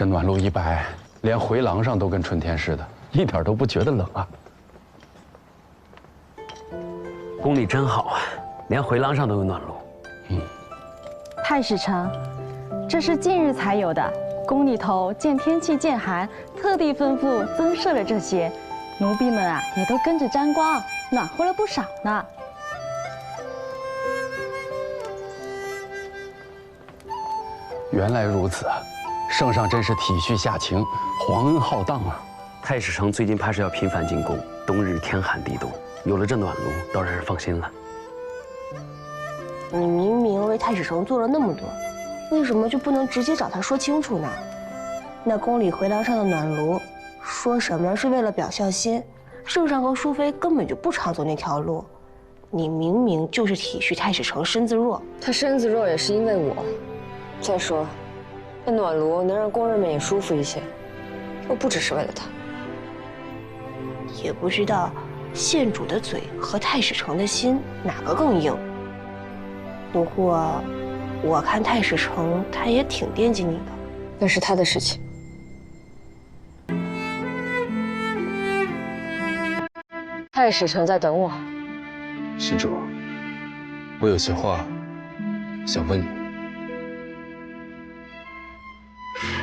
这暖炉一摆，连回廊上都跟春天似的，一点都不觉得冷啊。宫里真好啊，连回廊上都有暖炉。太史丞，这是近日才有的。宫里头见天气渐寒，特地吩咐增设了这些，奴婢们啊也都跟着沾光，暖和了不少呢。原来如此啊，圣上真是体恤下情，皇恩浩荡啊。太史丞最近怕是要频繁进宫，冬日天寒地冻，有了这暖炉，倒让人放心了。你明明为太史丞做了那么多，为什么就不能直接找他说清楚呢？那宫里回廊上的暖炉，说什么是为了表孝心，圣上和淑妃根本就不常走那条路。你明明就是体恤太史丞身子弱，他身子弱也是因为我。再说，那暖炉能让宫人们也舒服一些，又不只是为了他。也不知道县主的嘴和太史丞的心哪个更硬。不过，我看太史丞他也挺惦记你的。那是他的事情。太史丞在等我。施主，我有些话想问你。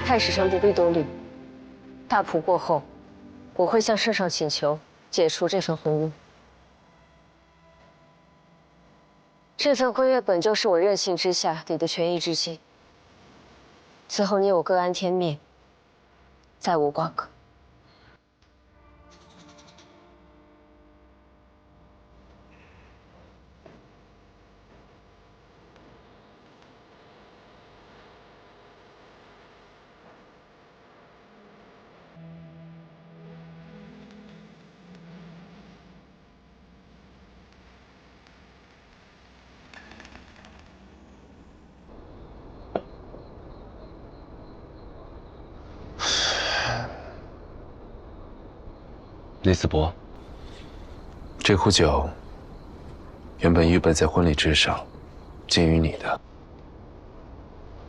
太史丞不必多虑，大仆过后，我会向圣上请求解除这份婚约。这份婚约本就是我任性之下给的权宜之计。此后你我各安天命，再无瓜葛。李斯伯，这壶酒原本预备在婚礼之上，敬于你的。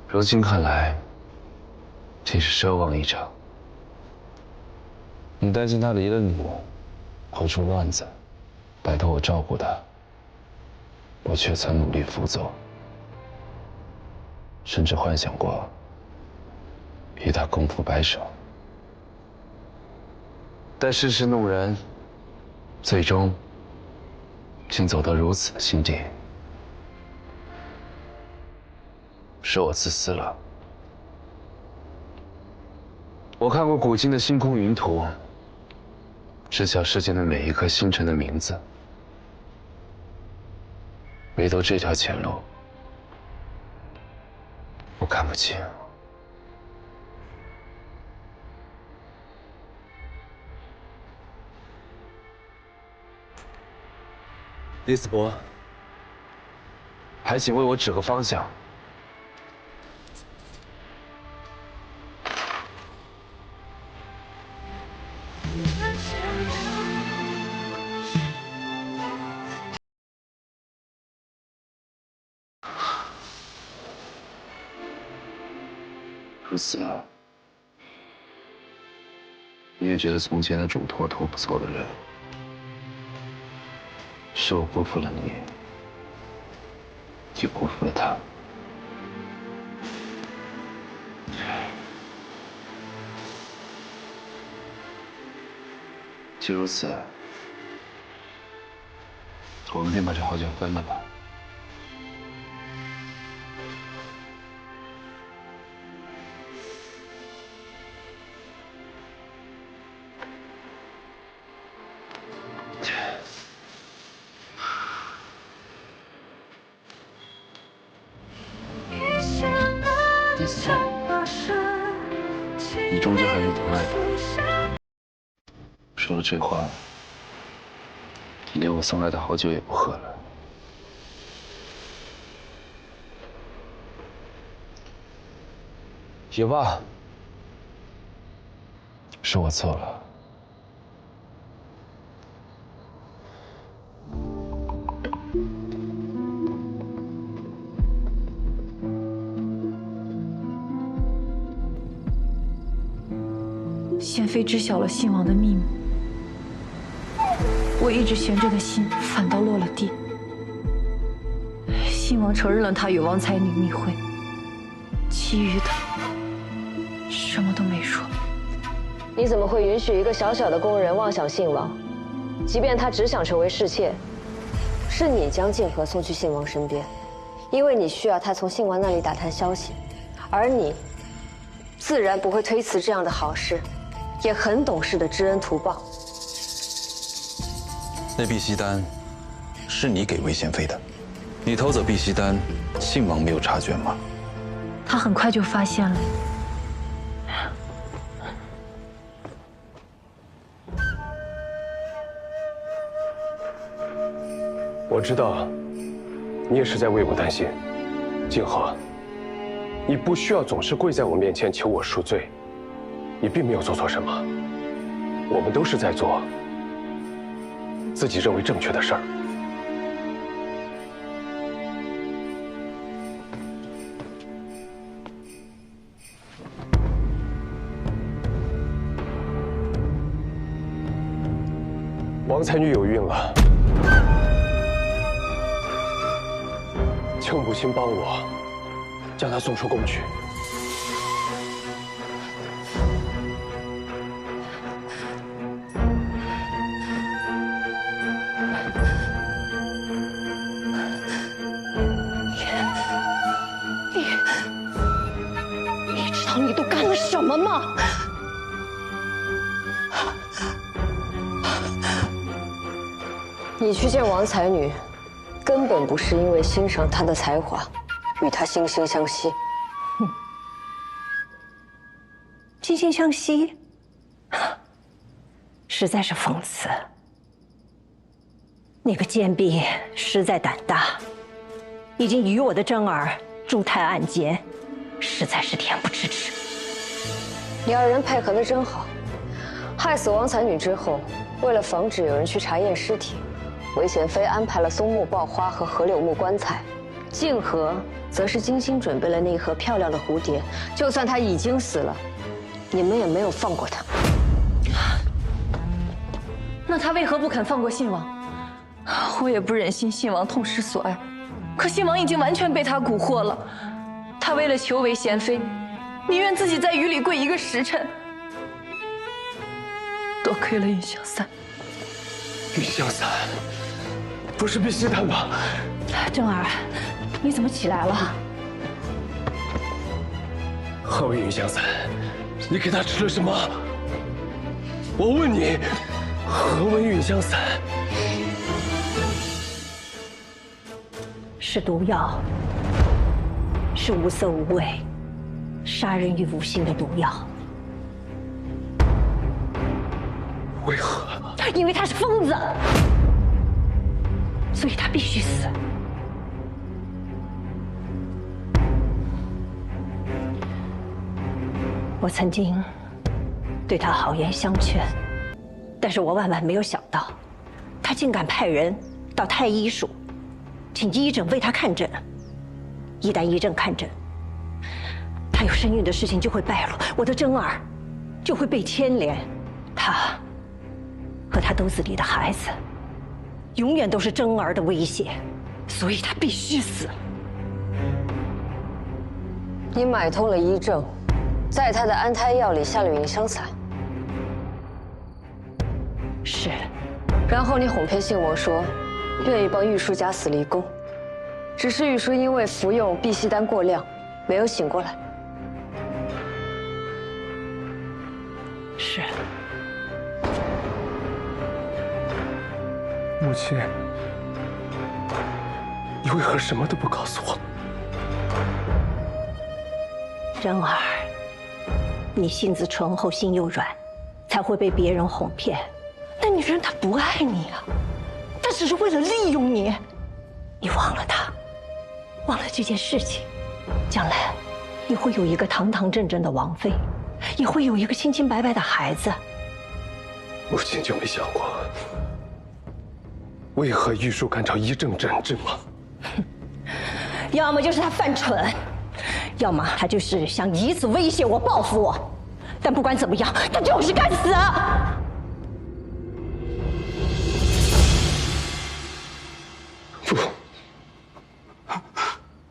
如今看来，竟是奢望一场。你担心他离了你，会出乱子，拜托我照顾他，我却曾努力辅佐，甚至幻想过与他共赴白首。但世事弄人，最终竟走到如此的境地，是我自私了。我看过古今的星空云图，知晓世间的每一颗星辰的名字，唯独这条前路，我看不清。李斯伯，还请为我指个方向。如此啊，你也觉得从前的嘱托托不错的人，是我辜负了你，也辜负了他。既如此，我们便把这好酒分了吧。第四，你终究还是疼爱他。说了这话，你连我送来的好酒也不喝了。也罢，是我错了。贤妃知晓了信王的秘密，我一直悬着的心反倒落了地。信王承认了他与王才女密会，其余的什么都没说。你怎么会允许一个小小的宫人妄想信王？即便他只想成为侍妾，是你将剑河送去信王身边，因为你需要他从信王那里打探消息，而你自然不会推辞这样的好事，也很懂事的知恩图报。那碧玺丹是你给魏贤妃的，你偷走碧玺丹，信王没有察觉吗？他很快就发现了。我知道，你也是在为我担心，静和，你不需要总是跪在我面前求我赎罪，你并没有做错什么，我们都是在做自己认为正确的事儿。王才女有孕了。请母亲帮我将她送出宫去。你知道你都干了什么吗？你去见王才女，根本不是因为欣赏她的才华，与她惺惺相惜。惺惺相惜，实在是讽刺。那个贱婢实在胆大，已经与我的真儿筑探案间，实在是恬不知耻。两人配合得真好。害死王才女之后，为了防止有人去查验尸体，韦贤妃安排了松木爆花和河柳木棺材，静和则是精心准备了那一盒漂亮的蝴蝶。就算她已经死了，你们也没有放过她。那他为何不肯放过信王？我也不忍心信王痛失所爱，可信王已经完全被他蛊惑了。他为了求韦贤妃，宁愿自己在雨里跪1个时辰。多亏了云香伞。云香伞，不是碧玺丹吧？真儿，你怎么起来了？何为云香伞？你给他吃了什么？我问你，何为云香伞？是毒药，是无色无味、杀人于无形的毒药。为何？因为他是疯子，所以他必须死。我曾经对他好言相劝，但是我万万没有想到，他竟敢派人到太医署，请医诊为他看诊。一旦医诊看诊，他有身孕的事情就会败露，我的真儿就会被牵连，他和他肚子里的孩子，永远都是真儿的威胁，所以他必须死。你买通了医正，在他的安胎药里下了云香伞。是。然后你哄骗信王说，愿意帮玉书家死离宫，只是玉书因为服用碧玺丹过量，没有醒过来。是。母亲，你为何什么都不告诉我？真儿，你性子醇厚，心又软，才会被别人哄骗。那女人她不爱你啊，她只是为了利用你。你忘了她，忘了这件事情，将来你会有一个堂堂正正的王妃，也会有一个清清白白的孩子。母亲就没想过，为何玉书敢找医正诊治吗？要么就是他犯蠢，要么他就是想以此威胁我、报复我。但不管怎么样，他就是该死。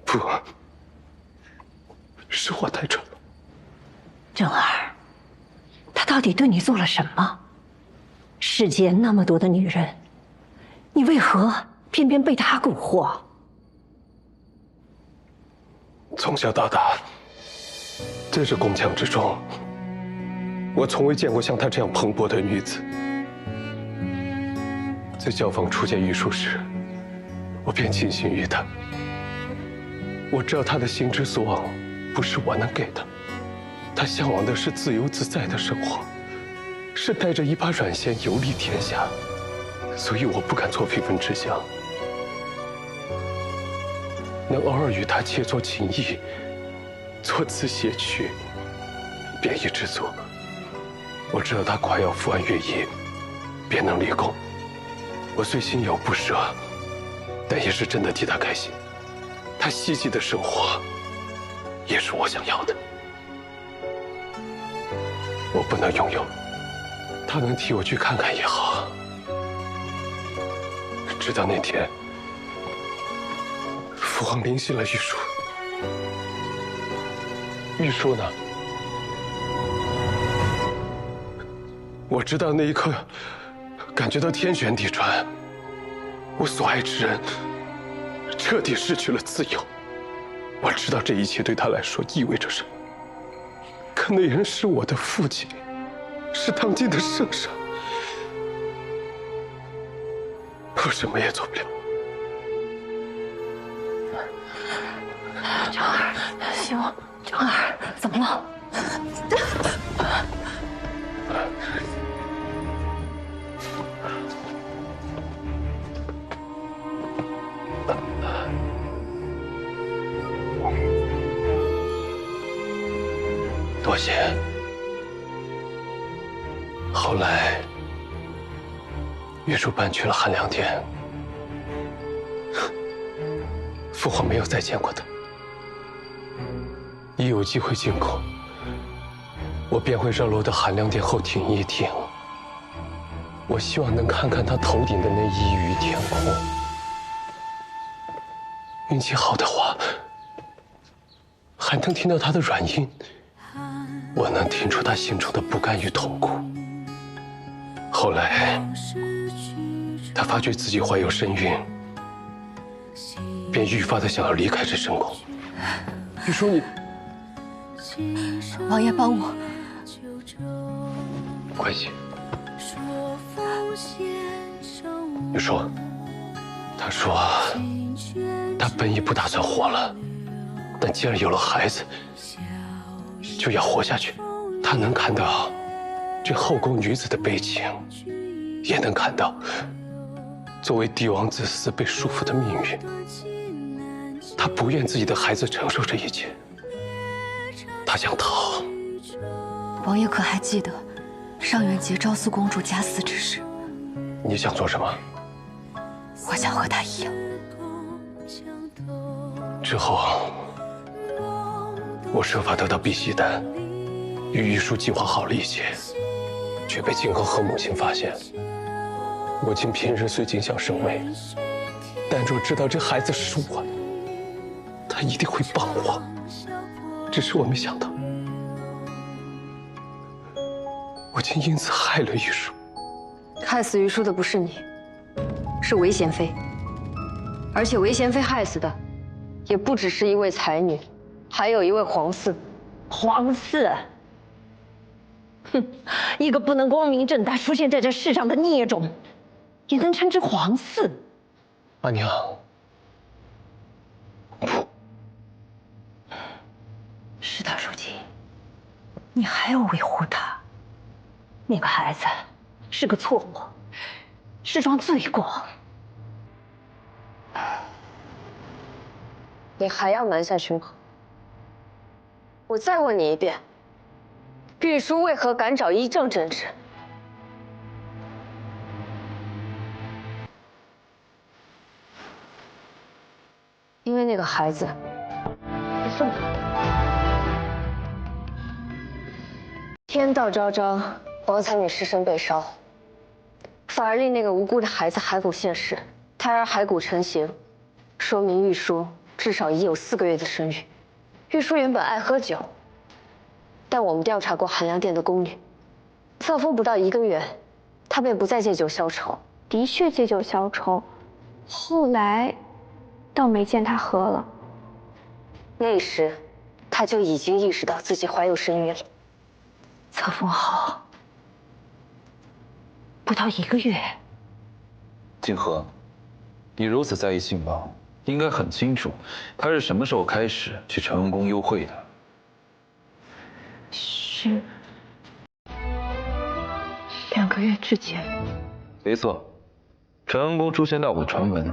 不，是我太蠢了。正儿，他到底对你做了什么？世间那么多的女人，你为何偏偏被他蛊惑？从小到大，在这宫墙之中，我从未见过像她这样蓬勃的女子。在教坊初见玉树时，我便倾心于她。我知道她的心之所往，不是我能给的。她向往的是自由自在的生活，是带着一把软弦游历天下。所以我不敢做非分之想。能偶尔与他切磋琴艺，作词写曲，便已知足。我知道他快要复完乐艺，便能立功。我虽心有不舍，但也是真的替他开心。他希冀的生活，也是我想要的。我不能拥有，他能替我去看看也好。直到那天，父皇临幸了玉树。玉树呢？我知道那一刻，感觉到天旋地转。我所爱之人彻底失去了自由。我知道这一切对他来说意味着什么。可那人是我的父亲，是当今的圣上。我什么也做不了。正儿，希望正儿怎么了？多谢。后来，玉树搬去了汉良殿，父皇没有再见过他。一有机会进宫，我便会绕路到汉良殿后庭一庭。我希望能看看他头顶的那一隅天空。运气好的话，还能听到他的软音。我能听出他心中的不甘与痛苦。后来，他发觉自己怀有身孕，便愈发的想要离开这深宫。玉叔，你，王爷帮我。不关系。玉叔，他说他本已不打算活了，但既然有了孩子，就要活下去。他能看到这后宫女子的悲情，也能看到作为帝王子嗣被束缚的命运。他不愿自己的孩子承受这一切，他想逃。王爷可还记得上元节昭肃公主假死之事？你想做什么？我想和她一样。之后，我设法得到碧玺丹，与玉树计划好了一切，却被靖恒和母亲发现。母亲平日虽谨小慎微，但若知道这孩子是我的，她一定会帮我。只是我没想到，我竟因此害了玉树。害死玉树的不是你，是韦贤妃。而且韦贤妃害死的，也不只是一位才女，还有一位皇嗣。皇嗣，哼，一个不能光明正大出现在这世上的孽种，也能称之皇嗣？阿娘，是的，如今，你还要维护他。那个孩子是个错误，是桩罪过。你还要瞒下去吗？我再问你一遍，玉书为何敢找医正诊治？因为那个孩子是天道昭昭，王才女尸身被烧，反而令那个无辜的孩子骸骨现世，胎儿骸骨成型，说明玉书至少已有4个月的身孕。玉书原本爱喝酒，但我们调查过寒凉殿的宫女，册封不到1个月，她便不再借酒消愁。的确借酒消愁，后来倒没见她喝了。那时，她就已经意识到自己怀有身孕了。册封后不到1个月。静和，你如此在意信王，应该很清楚他是什么时候开始去承恩宫幽会的。是2个月之前。没错，承恩宫出现盗墓传闻，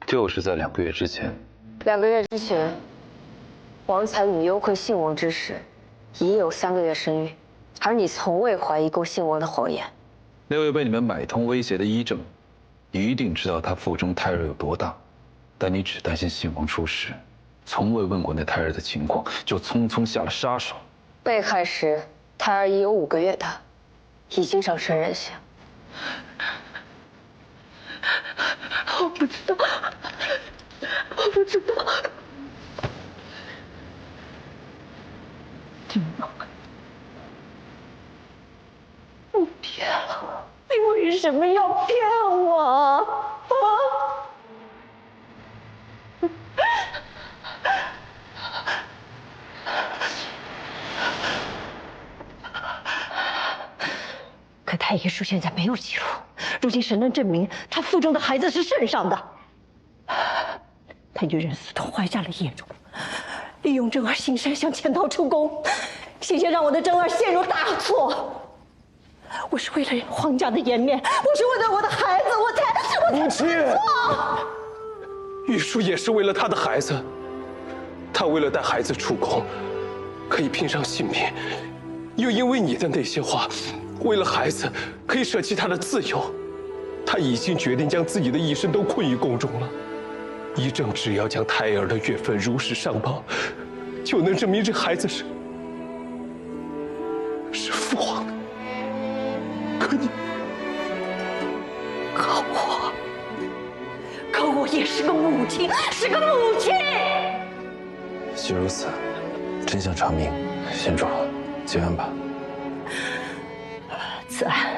就是在2个月之前。2个月之前，王才女幽会信王之时，已有3个月身孕，而你从未怀疑过信王的谎言。那位被你们买通威胁的医正，一定知道他腹中胎儿有多大，但你只担心信王出事，从未问过那胎儿的情况，就匆匆下了杀手。被害时，胎儿已有5个月大，已经长成人形。我不知道，我不知道。怎么办？你骗了我！你为什么要骗我啊？可太医书现在没有记录，如今神能证明他腹中的孩子是圣上的。他与人私通，怀下了孽种，利用真儿行善，想潜逃出宫，险些让我的真儿陷入大错。我是为了皇家的颜面，我是为了我的孩子，我才母亲，玉书也是为了他的孩子，他为了带孩子出宫，可以拼上性命，又因为你的那些话，为了孩子可以舍弃他的自由，他已经决定将自己的一生都困于宫中了。医正只要将胎儿的月份如实上报，就能证明这孩子是父皇的。可你，可我也是个母亲，是个母亲。既如此，真相查明，县主结案吧。此案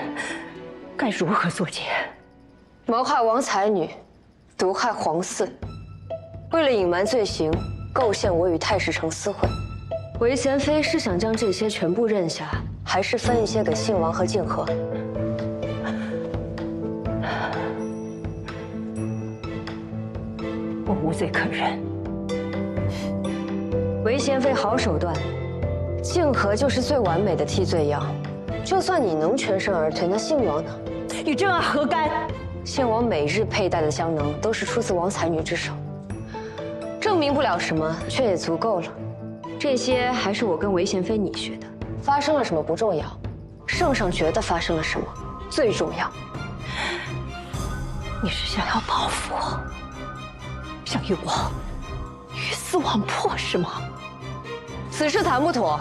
该如何作结？谋害王才女，毒害皇嗣，为了隐瞒罪行，构陷我与太史丞私会。韦贤妃是想将这些全部认下，还是分一些给信王和静和？我无罪可认。韦贤妃好手段，静和就是最完美的替罪羊。就算你能全身而退，那信王呢？与真儿何干？信王每日佩戴的香囊都是出自王才女之手，证明不了什么，却也足够了。这些还是我跟韦贤妃你学的。发生了什么不重要，圣上觉得发生了什么最重要。你是想要报复我，想与我鱼死网破是吗？此事谈不妥，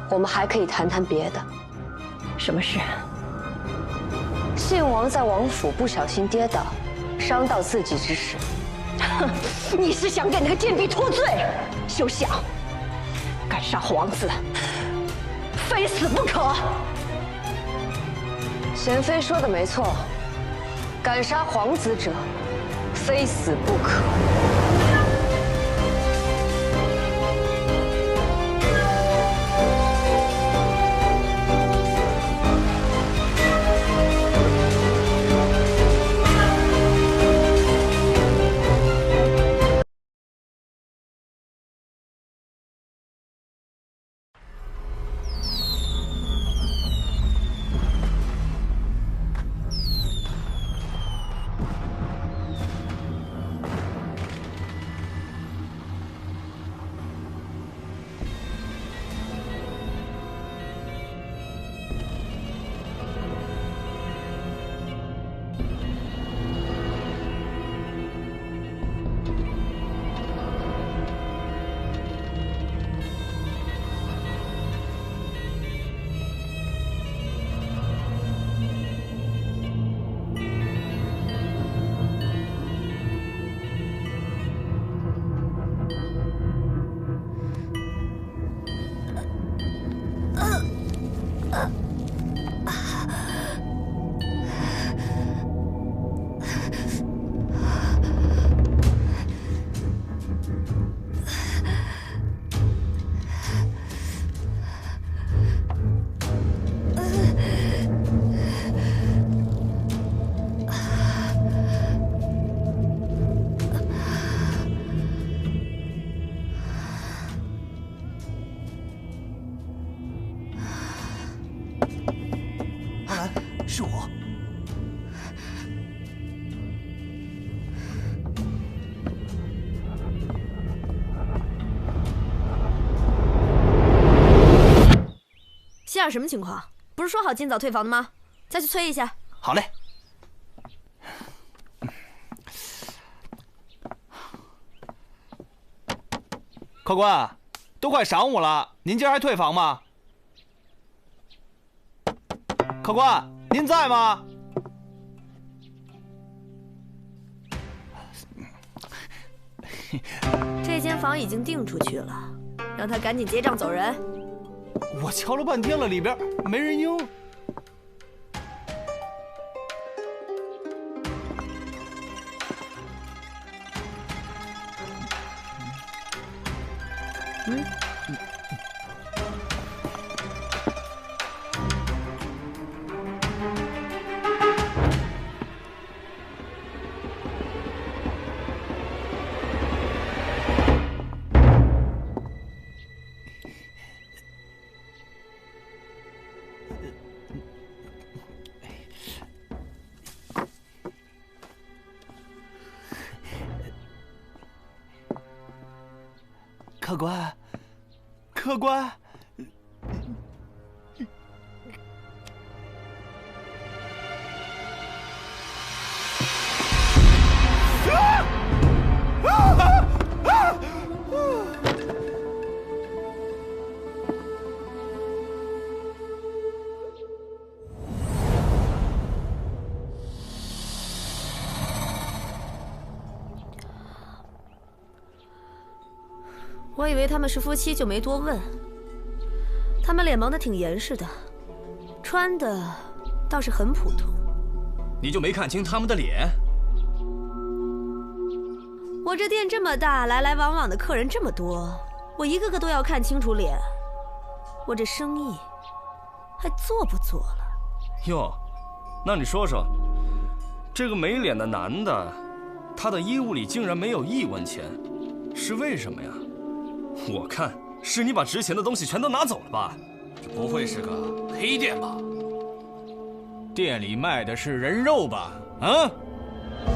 我们还可以谈谈别的。什么事？信王在王府不小心跌倒，伤到自己之时。你是想给那个贱婢脱罪？休想！敢杀皇子，非死不可！贤妃说的没错，敢杀皇子者，非死不可。心眼什么情况？不是说好尽早退房的吗？再去催一下。好嘞。客官，都快晌午了，您今儿还退房吗？客官，您在吗？这间房已经订出去了，让他赶紧结账走人。我敲了半天了，里边没人应。客官，客官，我以为他们是夫妻，就没多问。他们脸盲的挺严实的，穿的倒是很普通。你就没看清他们的脸？我这店这么大，来来往往的客人这么多，我一个个都要看清楚脸。我这生意还做不做了？哟，那你说说，这个没脸的男的，他的衣物里竟然没有1文钱，是为什么呀？我看是你把值钱的东西全都拿走了吧？这不会是个黑店吧？店里卖的是人肉吧？啊？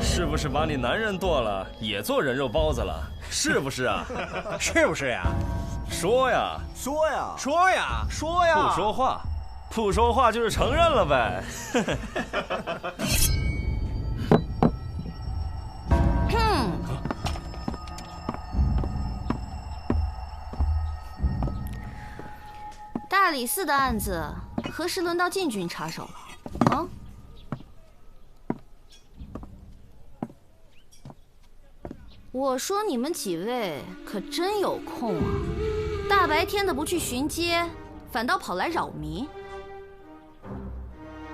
是不是把你男人剁了，也做人肉包子了？是不是啊？是不是呀？说呀！说呀！说呀！说呀！不说话，不说话就是承认了呗。大理寺的案子何时轮到禁军插手了？啊？我说你们几位可真有空啊！大白天的不去巡街，反倒跑来扰民，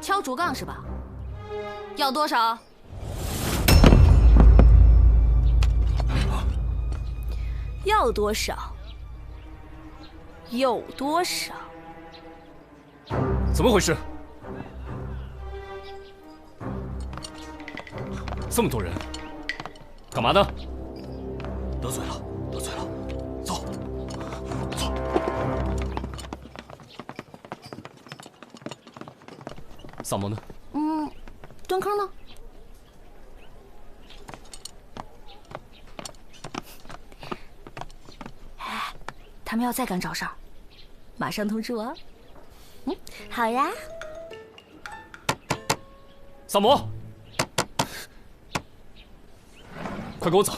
敲竹杠是吧？要多少？要多少？有多少？怎么回事？这么多人，干嘛呢？得罪了，得罪了，走，走。萨摩呢？蹲坑呢？他们要再敢找事儿，马上通知我。好呀。萨摩，快跟我走！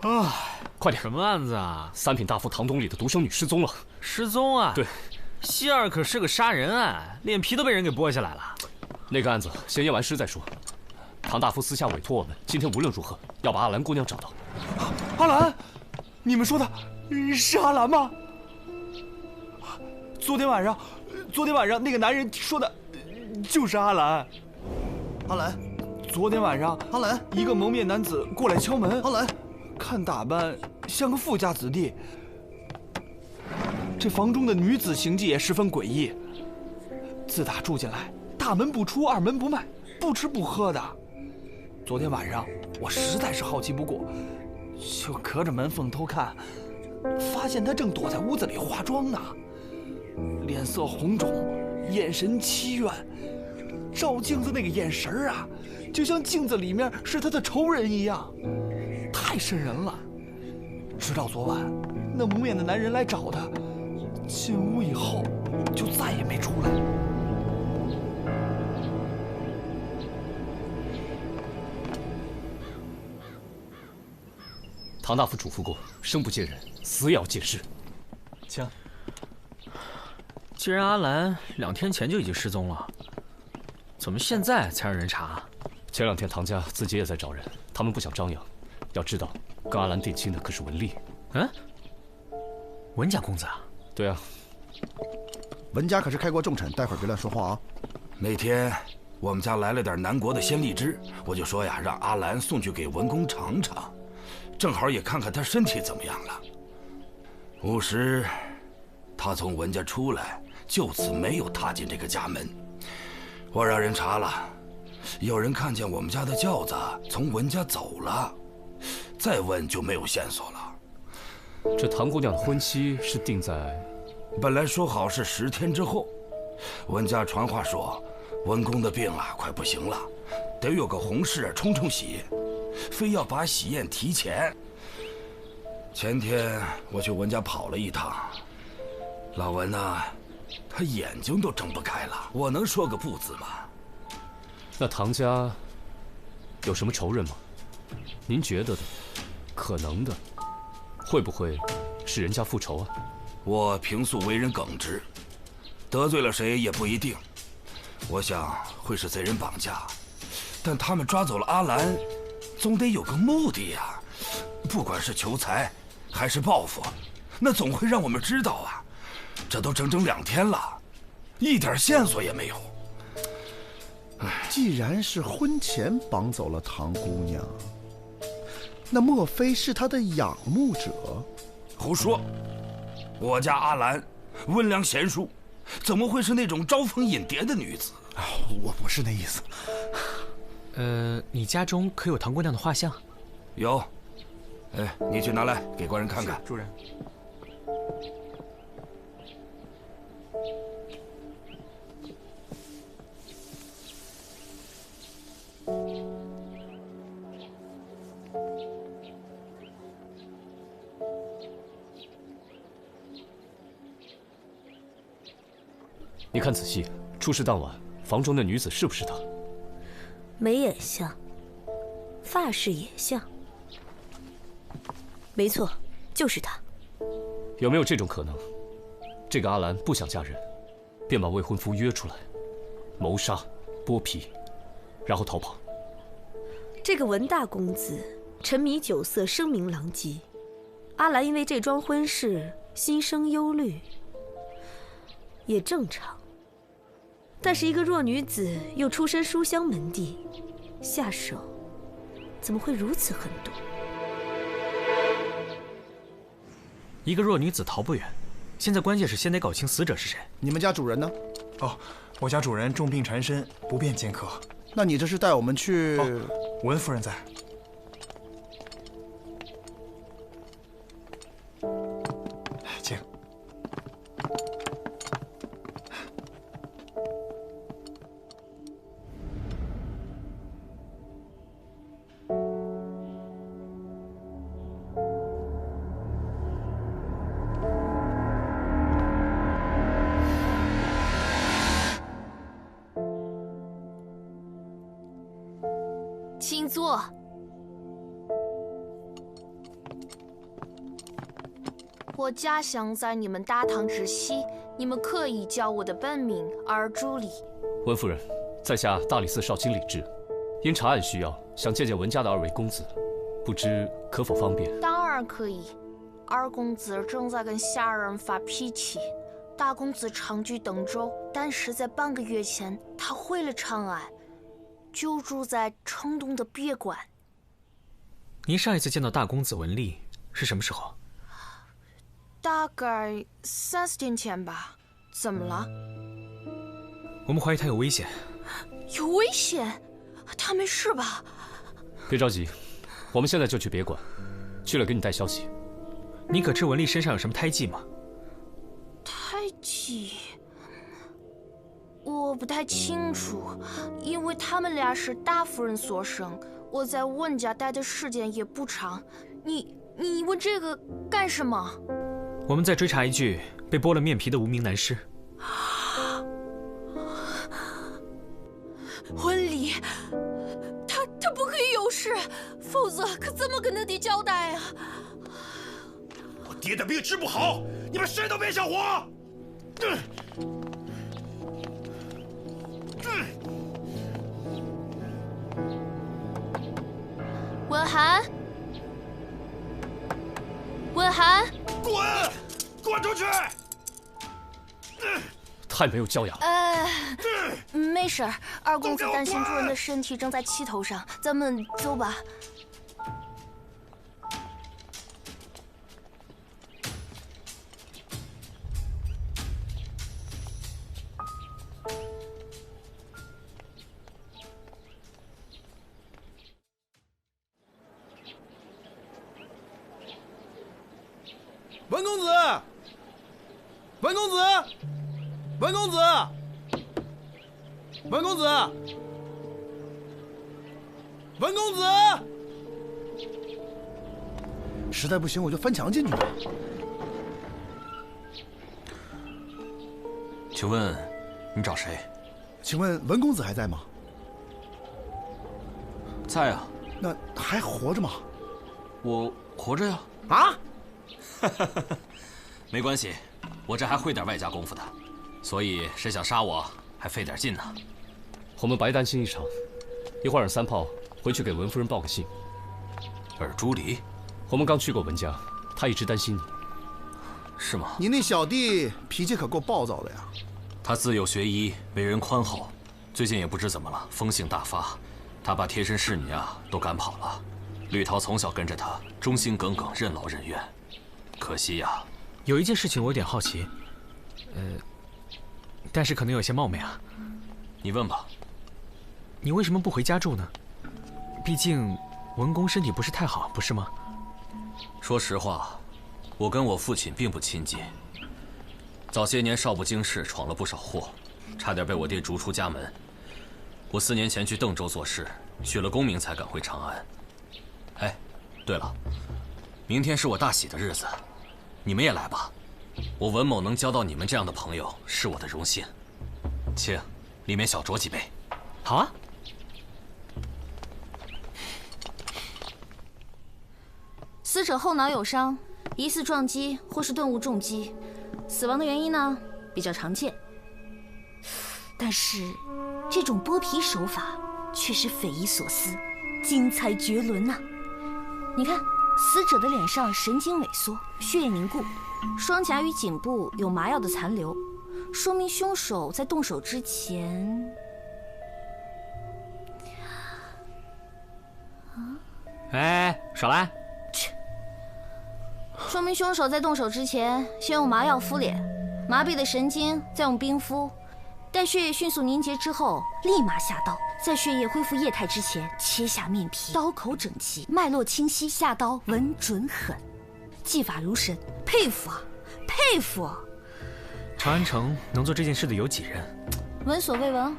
啊，快点！什么案子啊？三品大夫唐东里的独生女失踪了。失踪啊？对，希儿可是个杀人案，脸皮都被人给剥下来了。那个案子先验完尸再说。唐大夫私下委托我们，今天无论如何要把阿兰姑娘找到。阿兰，你们说的是阿兰吗？昨天晚上那个男人说的，就是阿兰。阿兰，昨天晚上，阿兰，一个蒙面男子过来敲门。阿兰，看打扮像个富家子弟。这房中的女子行迹也十分诡异。自打住进来，大门不出，二门不迈，不吃不喝的。昨天晚上我实在是好奇不过，就隔着门缝偷看，发现她正躲在屋子里化妆呢，脸色红肿，眼神凄怨。照镜子那个眼神啊，就像镜子里面是他的仇人一样，太瘆人了。直到昨晚，那蒙面的男人来找他，进屋以后，就再也没出来。唐大夫嘱咐过，生不见人，死也要见尸。请。既然阿兰2天前就已经失踪了，怎么现在才让人查？前2天唐家自己也在找人，他们不想张扬。要知道，跟阿兰定亲的可是文丽。嗯，文家公子啊？对啊。文家可是开国重臣，待会儿别乱说话啊。那天我们家来了点南国的鲜荔枝，我就说呀，让阿兰送去给文公尝尝，正好也看看他身体怎么样了。午时，他从文家出来，就此没有踏进这个家门。我让人查了，有人看见我们家的轿子从文家走了，再问就没有线索了。这唐姑娘的婚期是定在……本来说好是10天之后，文家传话说，文公的病啊快不行了，得有个红事冲冲喜，非要把喜宴提前。前天我去文家跑了一趟，老文呐，他眼睛都睁不开了，我能说个不字吗？那唐家有什么仇人吗？您觉得的，可能的，会不会是人家复仇啊？我平素为人耿直，得罪了谁也不一定。我想会是贼人绑架，但他们抓走了阿兰，总得有个目的呀。不管是求财还是报复，那总会让我们知道啊。这都整整2天了，一点线索也没有。既然是婚前绑走了唐姑娘，那莫非是她的仰慕者？胡说！我家阿兰温良贤淑，怎么会是那种招蜂引蝶的女子？我不是那意思。你家中可有唐姑娘的画像？有。哎，你去拿来给官人看看。主人。你看仔细，出事当晚，房中的女子是不是她？眉眼像，发饰也像，没错，就是她。有没有这种可能？这个阿兰不想嫁人，便把未婚夫约出来，谋杀、剥皮，然后逃跑。这个文大公子沉迷酒色，声名狼藉。阿兰因为这桩婚事心生忧虑，也正常。但是一个弱女子又出身书香门第，下手怎么会如此狠毒？一个弱女子逃不远，现在关键是先得搞清死者是谁。你们家主人呢？哦，我家主人重病缠身，不便见客。那你这是带我们去？文夫人在。请。请坐。我家乡在你们大唐之西，你们可以叫我的本名尔朱里。温夫人，在下大理寺少卿李治，因查案需要，想见见文家的2位公子，不知可否方便？当然可以。二公子正在跟下人发脾气，大公子长居登州，但是在半个月前他回了长安，就住在城东的别馆。您上一次见到大公子文丽是什么时候？大概3、4天前吧。怎么了？我们怀疑他有危险。有危险？他没事吧？别着急，我们现在就去别馆，去了给你带消息。你可知文丽身上有什么胎记吗？胎记？我不太清楚，因为他们俩是大夫人所生，我在文家待的时间也不长。你问这个干什么？我们在追查一具被剥了面皮的无名男尸。婚礼，他不可以有事，否则可怎么跟他爹交代啊？我爹的病治不好，你们谁都别想活！文涵，文涵，滚出去！太没有教养。没事儿，二公子担心主人的身体正在气头上，咱们走吧。文公子，文公子，文公子，文公子，文公子！实在不行，我就翻墙进去。请问，你找谁？请问文公子还在吗？在啊。那还活着吗？我活着呀。啊？没关系，我这还会点外家功夫的，所以谁想杀我还费点劲呢。我们白担心一场，一会儿让三炮回去给文夫人报个信。尔朱离，我们刚去过文家，他一直担心你。是吗？你那小弟脾气可够暴躁的呀。他自幼学医，为人宽厚，最近也不知怎么了，风性大发，他把贴身侍女啊都赶跑了。绿桃从小跟着他，忠心耿耿，任劳任怨。可惜呀，有一件事情我有点好奇，但是可能有些冒昧啊。你问吧。你为什么不回家住呢？毕竟文公身体不是太好，不是吗？说实话，我跟我父亲并不亲近。早些年少不经事，闯了不少祸，差点被我爹逐出家门。我4年前去邓州做事，取了功名才赶回长安。哎，对了，明天是我大喜的日子，你们也来吧。我文某能交到你们这样的朋友，是我的荣幸。请，里面小酌几杯。好啊。死者后脑有伤，疑似撞击或是钝物重击，死亡的原因呢比较常见。但是这种剥皮手法却是匪夷所思，精彩绝伦呐！你看，死者的脸上神经萎缩，血液凝固，双颊与颈部有麻药的残留，说明凶手在动手之前……哎，少来！说明凶手在动手之前先用麻药敷脸，麻痹的神经再用冰敷，待血液迅速凝结之后，立马下刀，在血液恢复液态之前切下面皮，刀口整齐，脉络清晰，下刀稳准狠，技法如神，佩服啊，佩服啊！长安城能做这件事的有几人？闻所未闻。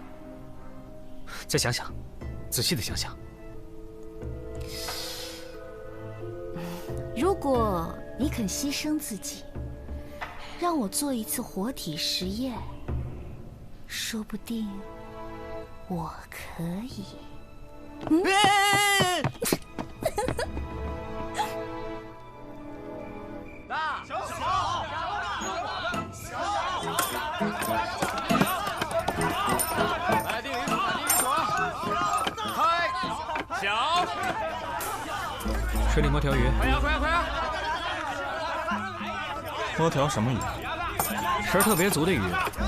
再想想，仔细的想想。如果你肯牺牲自己，让我做一次活体实验，说不定我可以。大小来，定离锁，开小。水里摸条鱼。快呀快呀快呀！摸条什么鱼？食儿特别足的鱼，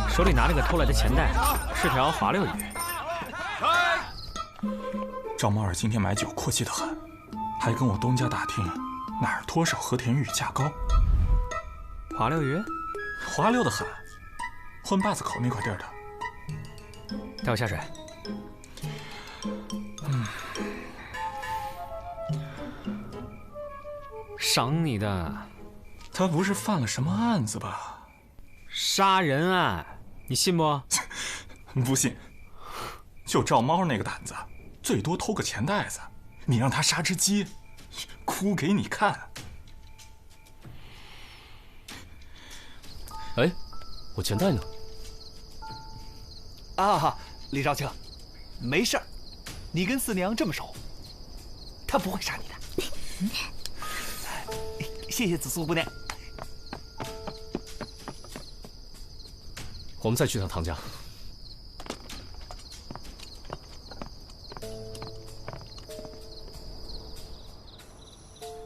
手里拿了个偷来的钱袋，是条滑溜鱼。赵猫儿今天买酒阔气得很，还跟我东家打听哪儿脱手和田玉价高。滑溜鱼？滑溜得很，混坝子口那块地儿的。带我下水。赏你的。他不是犯了什么案子吧？杀人案，你信不？不信。就赵猫那个胆子，最多偷个钱袋子，你让他杀只鸡，哭给你看。哎，我钱袋呢？啊，李少卿，没事儿，你跟四娘这么熟，她不会杀你的。谢谢紫苏姑娘。我们再去趟唐家。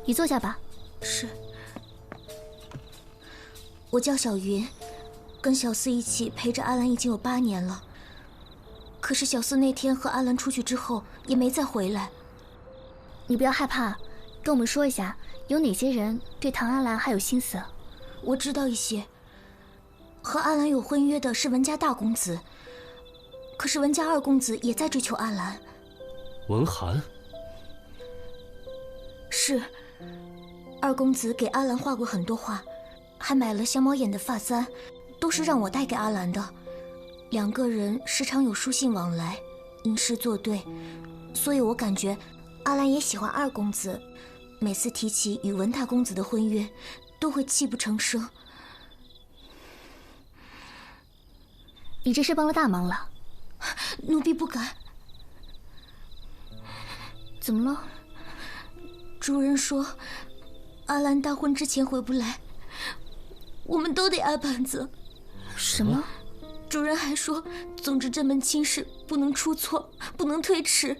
你坐下吧。是。我叫小云，跟小四一起陪着阿兰已经有8年了。可是小四那天和阿兰出去之后，也没再回来。你不要害怕，跟我们说一下，有哪些人对唐阿兰还有心思？我知道一些。和阿兰有婚约的是文家大公子，可是文家二公子也在追求阿兰。文涵。是。二公子给阿兰画过很多画，还买了小猫眼的发簪，都是让我带给阿兰的。2个人时常有书信往来，吟诗作对，所以我感觉阿兰也喜欢二公子。每次提起与文大公子的婚约，都会泣不成声。你这是帮了大忙了。奴婢不敢。怎么了？主人说阿兰大婚之前回不来，我们都得挨板子。什么？主人还说，总之这门亲事不能出错，不能推迟。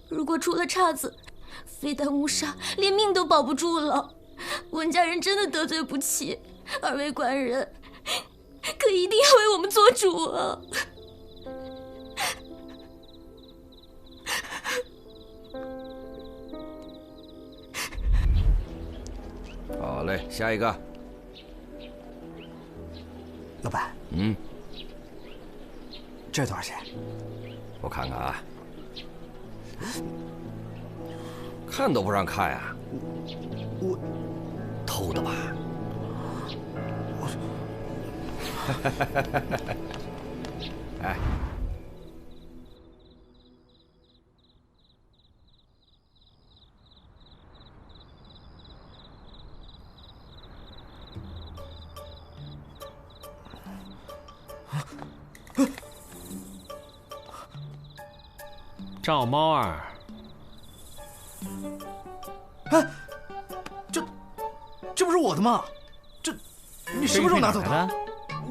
如果出了岔子，非但误杀，连命都保不住了。文家人真的得罪不起，2位官人可一定要为我们做主啊！好嘞，下一个。老板，这多少钱？我看看啊，看都不让看呀！我偷的吧？哎，赵猫儿，哎，这不是我的吗？你什么时候拿走的？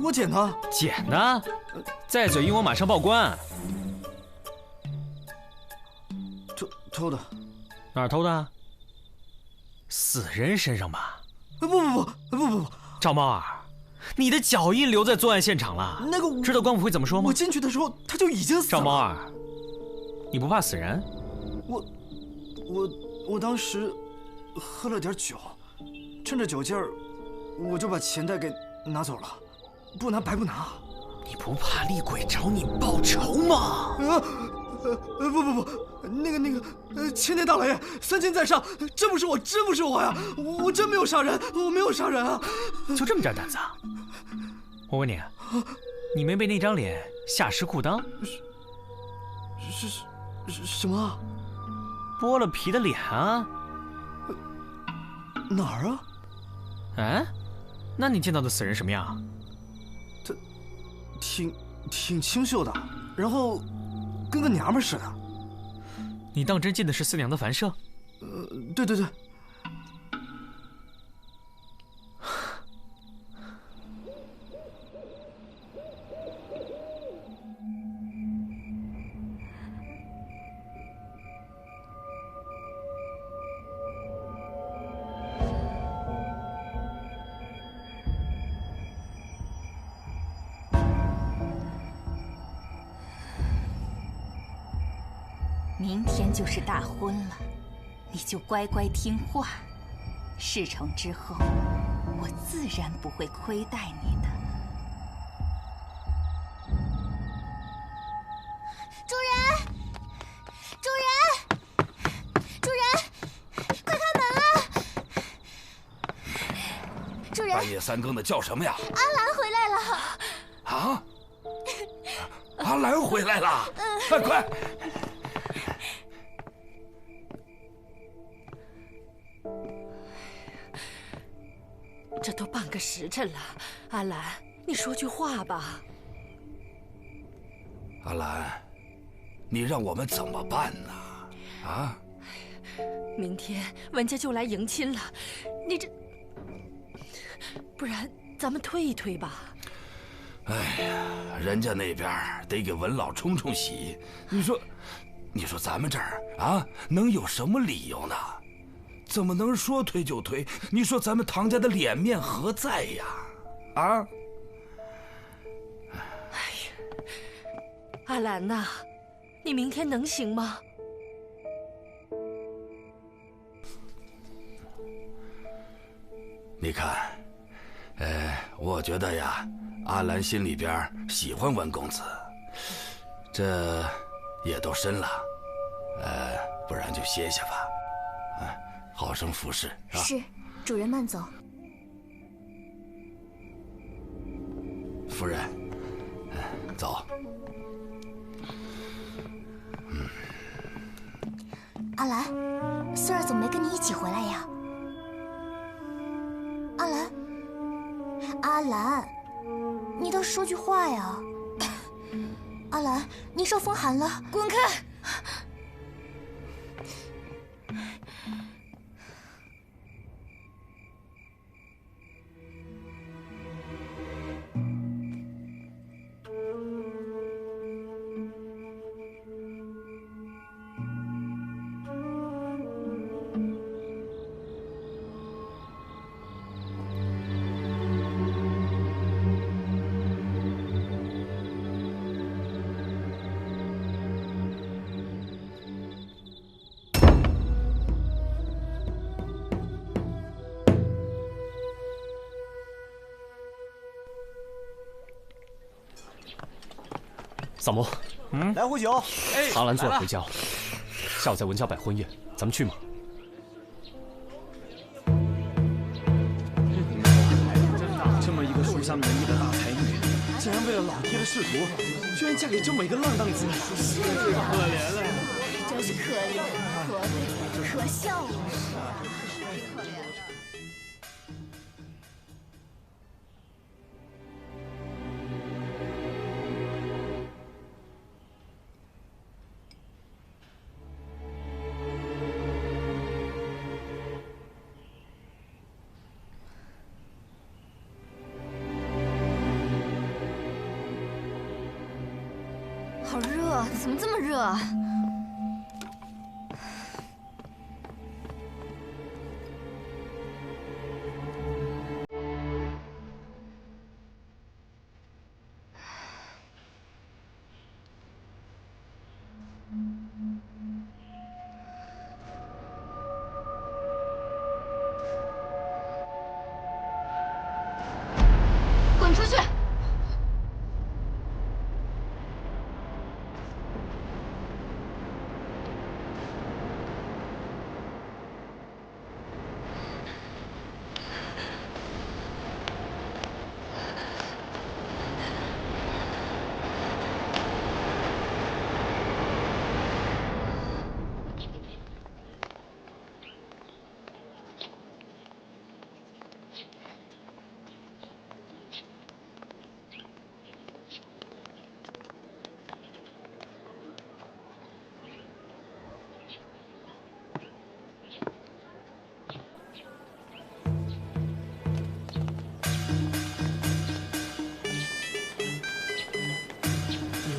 我捡的。捡的？再嘴硬我马上报官。偷的。哪儿偷的？死人身上吧？不，赵猫儿，你的脚印留在作案现场了。那个，知道官府会怎么说吗？我进去的时候他就已经死了。赵猫儿，你不怕死人？我当时喝了点酒，趁着酒劲儿，我就把钱袋给拿走了，不拿白不拿。你不怕厉鬼找你报仇吗？不，那个，千年大老爷，3斤在上，真不是我呀！我真没有杀人，我没有杀人啊！就这么点胆子啊？我问你，你没被那张脸吓湿裤裆？什么？剥了皮的脸啊？哪儿啊？哎，那你见到的死人什么样？他挺清秀的，然后跟个娘们似的。你当真进的是四娘的凡舍？对。明天就是大婚了，你就乖乖听话。事成之后，我自然不会亏待你的。主人，快开门啊！主人，半夜3更的叫什么呀？阿兰回来了。啊？阿兰回来了！快！这都半个时辰了，阿兰，你说句话吧。阿兰，你让我们怎么办呢？啊？明天文家就来迎亲了，你这，不然咱们推一推吧。哎呀，人家那边得给文老冲冲喜，你说咱们这儿啊，能有什么理由呢？怎么能说推就推？你说咱们唐家的脸面何在呀？啊？哎呀，阿兰呐，你明天能行吗？你看，我觉得呀，阿兰心里边喜欢文公子，这也都申了，不然就歇歇吧，好生服侍啊。是，主人慢走。夫人，走。阿兰，四儿怎么没跟你一起回来呀？阿兰，阿兰，你倒说句话呀！阿兰，你受风寒了，滚开！萨摩，来壶酒。阿兰昨晚回家，下午在文家摆婚宴，咱们去吗？这么一个书香门第的大才女，竟然为了老爹的仕途，居然嫁给这么一个浪荡子女，是可怜了。真是可怜，可笑啊！好热，怎么这么热啊？滚出去！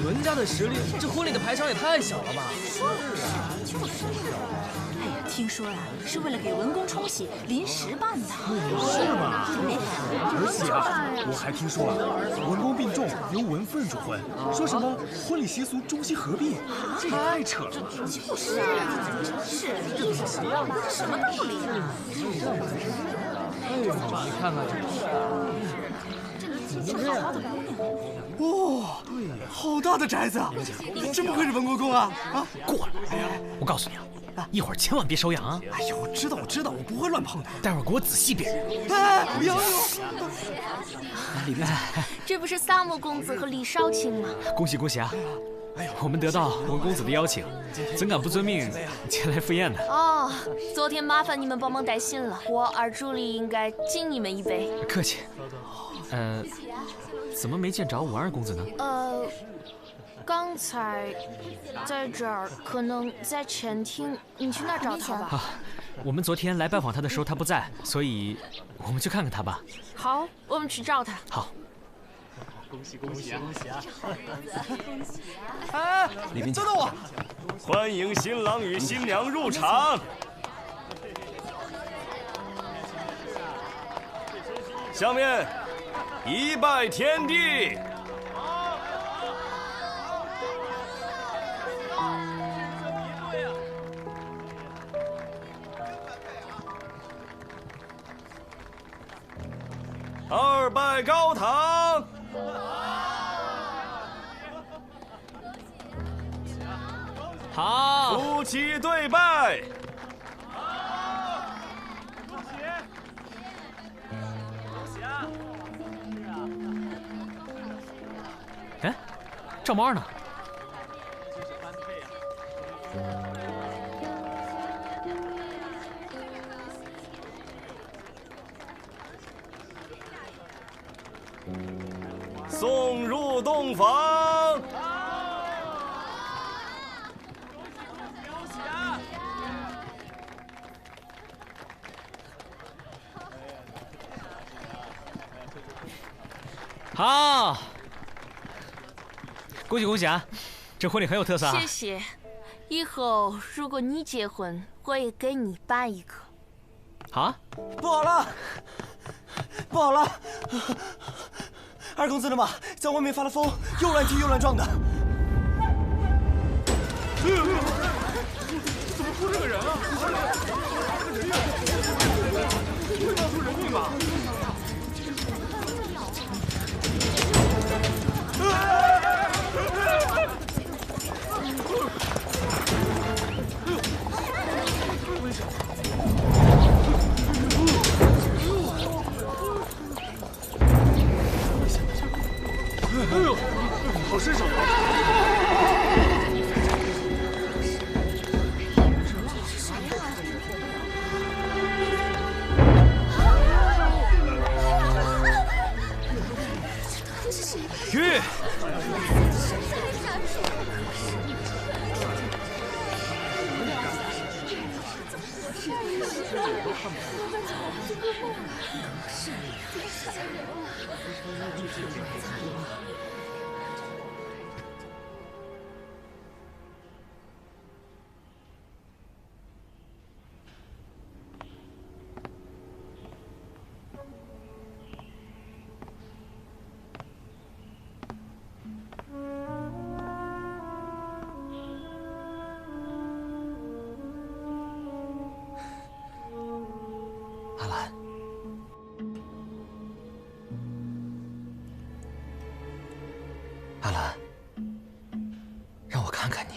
文家的实力，这婚礼的排场也太小了吧？是啊，就是。哎呀，听说呀，是为了给文公冲喜临时办的。是吗？而且啊，我还听说文公病重，由文夫人主婚，说什么婚礼习俗中西合璧，这太扯了。就是啊，真是，这什么道理啊？哎呀，你看看这个好好的姑娘。哇，好大的宅子啊！真不愧是文国公啊！啊，过来！我告诉你啊，一会儿千万别手痒啊！哎呦，我知道，我不会乱碰的。待会儿给我仔细辨认。哎，有。里面，这不是萨摩公子和李少卿吗？恭喜恭喜啊！我们得到文公子的邀请，怎敢不遵命前来赴宴呢？哦，昨天麻烦你们帮忙带信了，我二助理应该敬你们一杯。客气。怎么没见着文二公子呢？刚才在这儿，可能在前厅。你去那儿找他吧。啊，我们昨天来拜访他的时候他不在，所以我们去看看他吧。好，我们去找他。好。恭喜恭喜啊！恭喜啊！恭喜啊！哎，李斌，等等我！欢迎新郎与新娘入场。下面，一拜天地。二拜高堂。好。夫妻对拜。哎，赵猫呢？送入洞房。好，恭喜恭喜啊！这婚礼很有特色啊！谢谢。以后如果你结婚，我也给你办一个。好啊！不好了，不好了！二公子的马在外面发了疯，又乱踢又乱撞的。怎么出这个人啊？会闹出人命吧？哎呦，好身手！玉。阿兰，阿兰，让我看看你。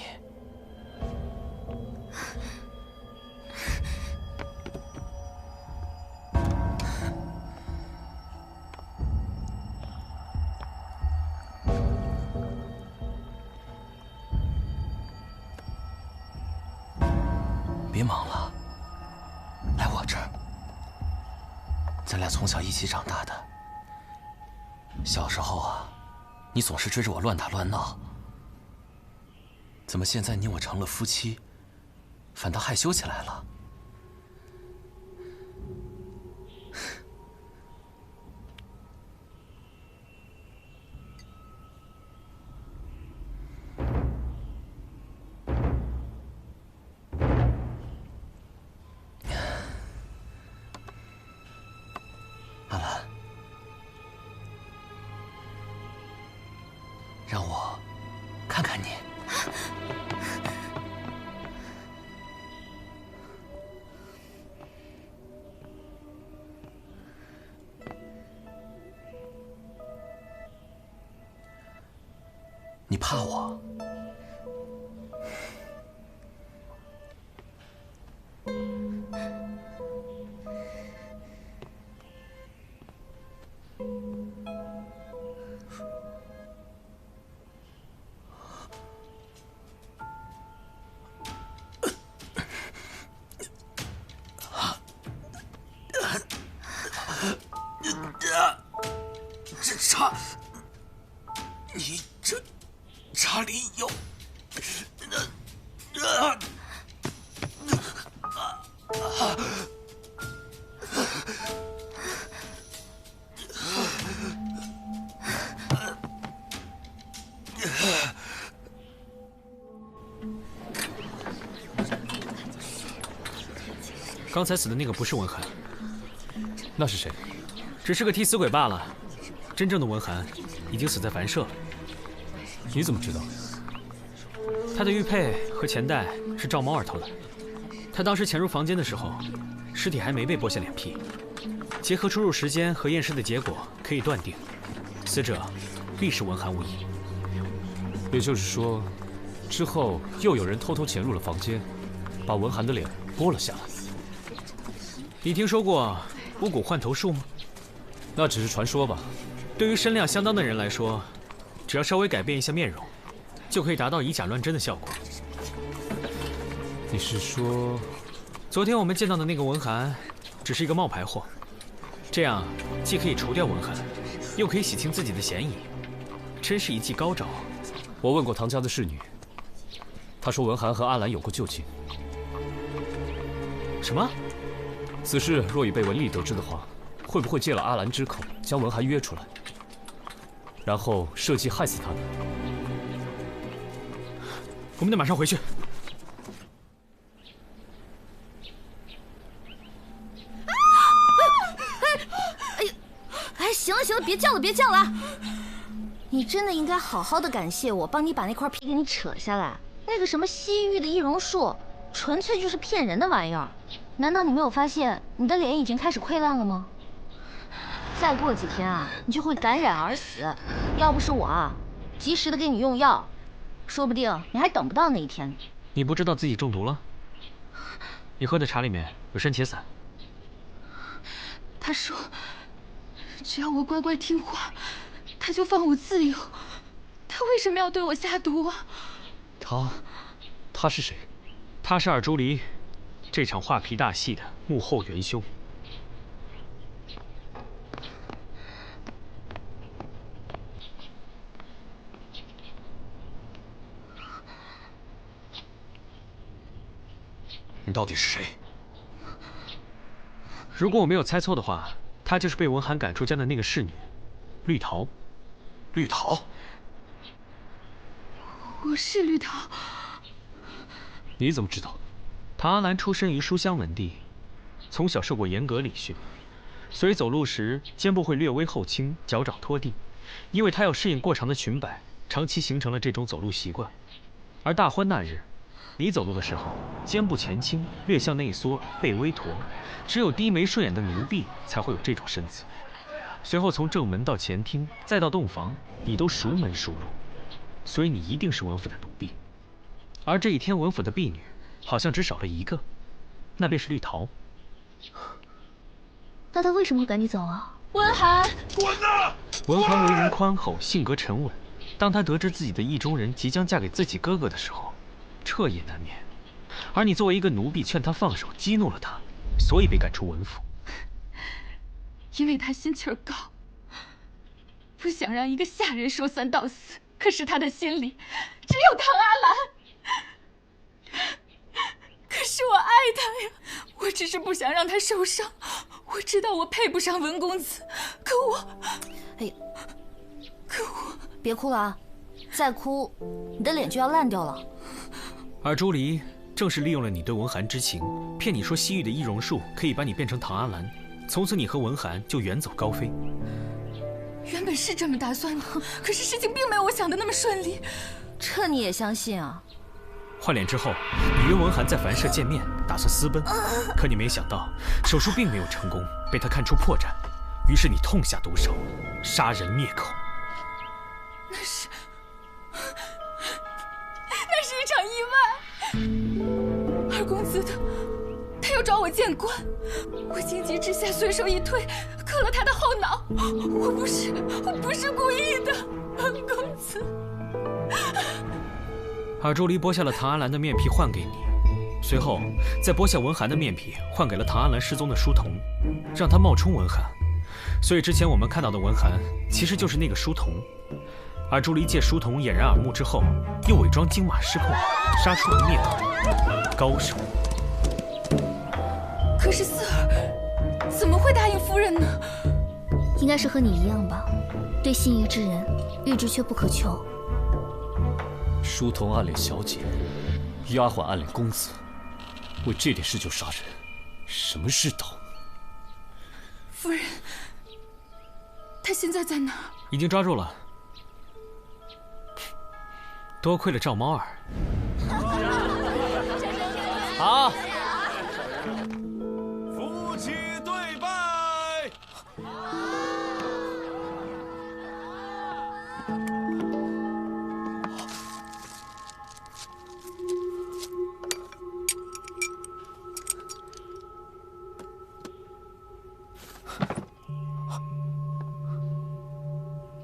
别忙了，来我这儿。咱俩从小一起长大的，小时候啊，你总是追着我乱打乱闹，怎么现在你我成了夫妻，反倒害羞起来了？阿兰，让我看看你。你怕我？你这查理刚才死的那个不是文涵，那是谁？只是个替死鬼罢了。真正的文涵已经死在凡社了。你怎么知道？他的玉佩和钱袋是赵猫儿偷的。他当时潜入房间的时候，尸体还没被剥下脸皮。结合出入时间和验尸的结果，可以断定，死者必是文涵无疑。也就是说，之后又有人偷偷潜入了房间，把文涵的脸剥了下来。你听说过巫蛊换头术吗？那只是传说吧。对于身量相当的人来说，只要稍微改变一下面容，就可以达到以假乱真的效果。你是说，昨天我们见到的那个文涵，只是一个冒牌货？这样既可以除掉文涵，又可以洗清自己的嫌疑，真是一计高招。我问过唐家的侍女，她说文涵和阿兰有过旧情。什么？此事若已被文丽得知的话，会不会借了阿兰之口将文涵约出来，然后设计害死他呢？我们得马上回去。哎，行了行了，别叫了别叫了！你真的应该好好的感谢我，帮你把那块皮给你扯下来。那个什么西域的易容术，纯粹就是骗人的玩意儿。难道你没有发现你的脸已经开始溃烂了吗？再过几天啊，你就会感染而死。要不是我啊，及时的给你用药，说不定你还等不到那一天。你不知道自己中毒了？你喝的茶里面有山茄散。他说，只要我乖乖听话，他就放我自由。他为什么要对我下毒啊？他是谁？他是尔朱离，这场画皮大戏的幕后元凶。你到底是谁？如果我没有猜错的话，她就是被文涵赶出家的那个侍女，绿桃。绿桃？我是绿桃。你怎么知道？唐阿兰出身于书香门第，从小受过严格礼训，所以走路时肩部会略微后倾，脚掌拖地，因为她要适应过长的裙摆，长期形成了这种走路习惯。而大婚那日，你走路的时候，肩部前倾，略向内缩，背微驼，只有低眉顺眼的奴婢才会有这种身子。随后从正门到前厅，再到洞房，你都熟门熟路，所以你一定是文府的奴婢。而这一天，文府的婢女好像只少了一个，那便是绿桃。那他为什么会赶你走啊？文涵，滚呐！文涵为人宽厚，性格沉稳。当他得知自己的意中人即将嫁给自己哥哥的时候，彻夜难眠。而你作为一个奴婢，劝他放手，激怒了他，所以被赶出文府。因为他心气儿高，不想让一个下人说三道四。可是他的心里只有唐阿兰。可是我爱他呀，我只是不想让他受伤。我知道我配不上文公子，可我……哎，可我……别哭了啊！再哭，你的脸就要烂掉了。而朱离正是利用了你对文涵之情，骗你说西域的易容术可以把你变成唐阿兰，从此你和文涵就远走高飞。原本是这么打算的，可是事情并没有我想的那么顺利。这你也相信啊？换脸之后，你约文涵在凡社见面，打算私奔，可你没想到手术并没有成功，被他看出破绽，于是你痛下毒手，杀人灭口。那是一场意外。二公子他要找我见官，我情急之下随手一推，磕了他的后脑。我不是故意的，二公子。而朱离剥下了唐阿兰的面皮换给你，随后再剥下文涵的面皮换给了唐阿兰失踪的书童，让他冒充文涵。所以之前我们看到的文涵其实就是那个书童。而朱离借书童掩人耳目之后，又伪装金马失控，杀出了灭口，高手。可是四儿怎么会答应夫人呢？应该是和你一样吧，对心仪之人欲知却不可求。书童暗恋小姐，丫鬟暗恋公子，为这点事就杀人，什么是道？夫人，他现在在哪儿？已经抓住了。多亏了赵猫儿。好。夫妻对拜。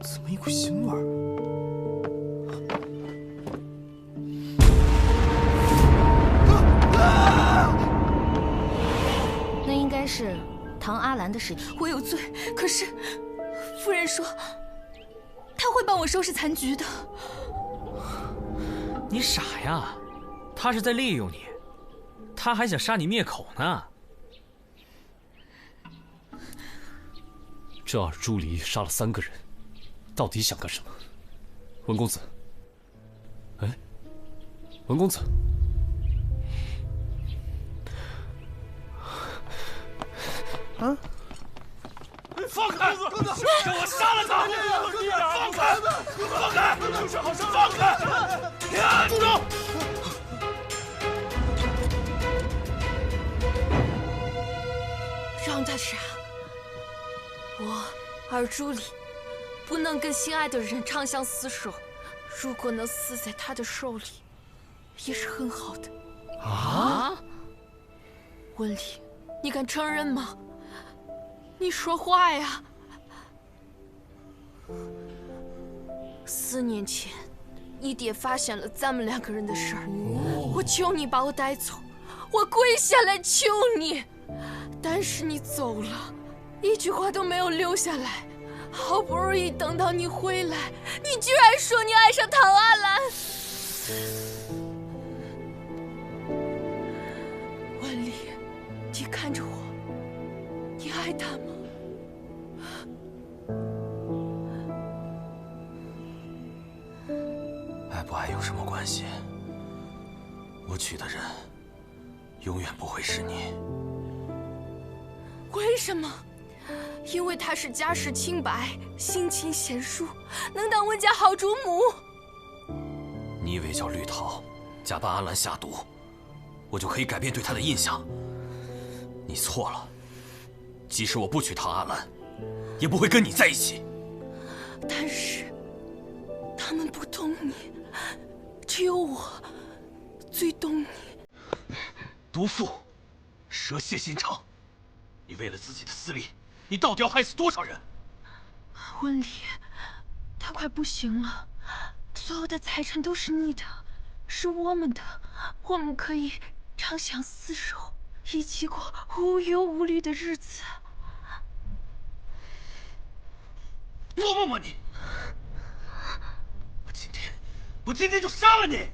怎么一股腥味儿？那应该是唐阿兰的尸体。我有罪，可是夫人说她会帮我收拾残局的。你傻呀，他是在利用你，他还想杀你灭口呢。这尔朱离杀了3个人，到底想干什么？文公子，哎，文公子，啊！放开！让我杀了他！放开！放开！就是好生放开！住手！让他杀。我尔朱里不能跟心爱的人长相厮守，如果能死在他的手里，也是很好的。啊！温里，你敢承认吗？你说话呀！4年前，你爹发现了咱们2个人的事儿，我求你把我带走，我跪下来求你，但是你走了，一句话都没有留下来。好不容易等到你回来，你居然说你爱上唐阿兰。温里，你看着我，你爱他吗？爱不爱有什么关系？我娶的人永远不会是你。为什么？因为他是家世清白、性情贤淑，能当温家好主母。你以为叫绿桃假扮阿兰下毒，我就可以改变对他的印象？你错了。即使我不娶唐阿兰，也不会跟你在一起。但是他们不懂你，只有我最懂你。毒妇，蛇蝎心肠，你为了自己的私利，你到底要害死多少人？温里，他快不行了，所有的财产都是你的，是我们的，我们可以长相厮守，一起过无忧无虑的日子。摸摸摸你！我今天就杀了你！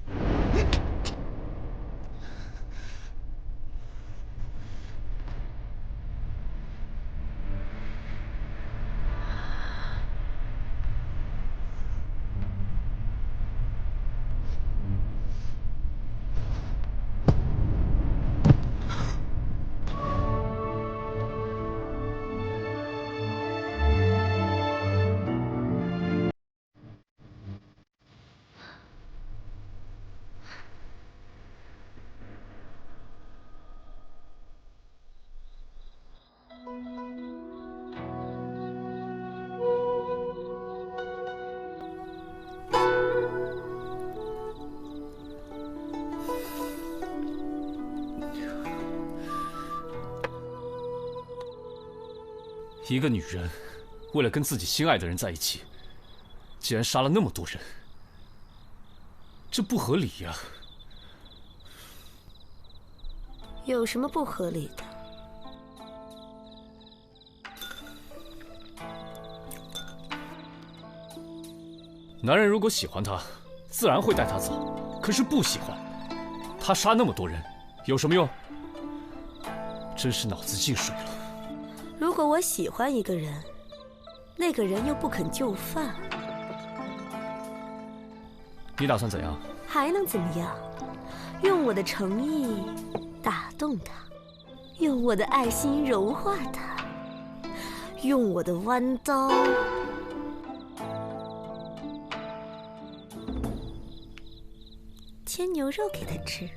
一个女人，为了跟自己心爱的人在一起，竟然杀了那么多人，这不合理呀！有什么不合理的？男人如果喜欢她，自然会带她走；可是不喜欢，她杀那么多人，有什么用？真是脑子进水了。如果我喜欢一个人，那个人又不肯就范，你打算怎样？还能怎么样？用我的诚意打动他，用我的爱心融化它，用我的弯刀切牛肉给他吃。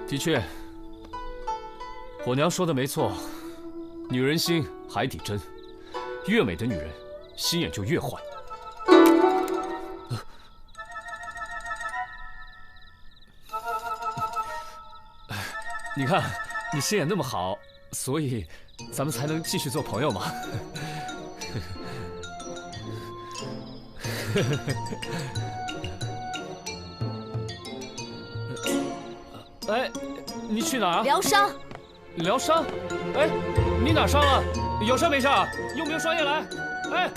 的确，火娘说的没错，女人心海底针，越美的女人心眼就越坏。你看，你心眼那么好，所以咱们才能继续做朋友嘛。哎，你去哪儿？疗伤。疗伤？哎，你哪伤了？有伤没事？用不用双叶来？哎。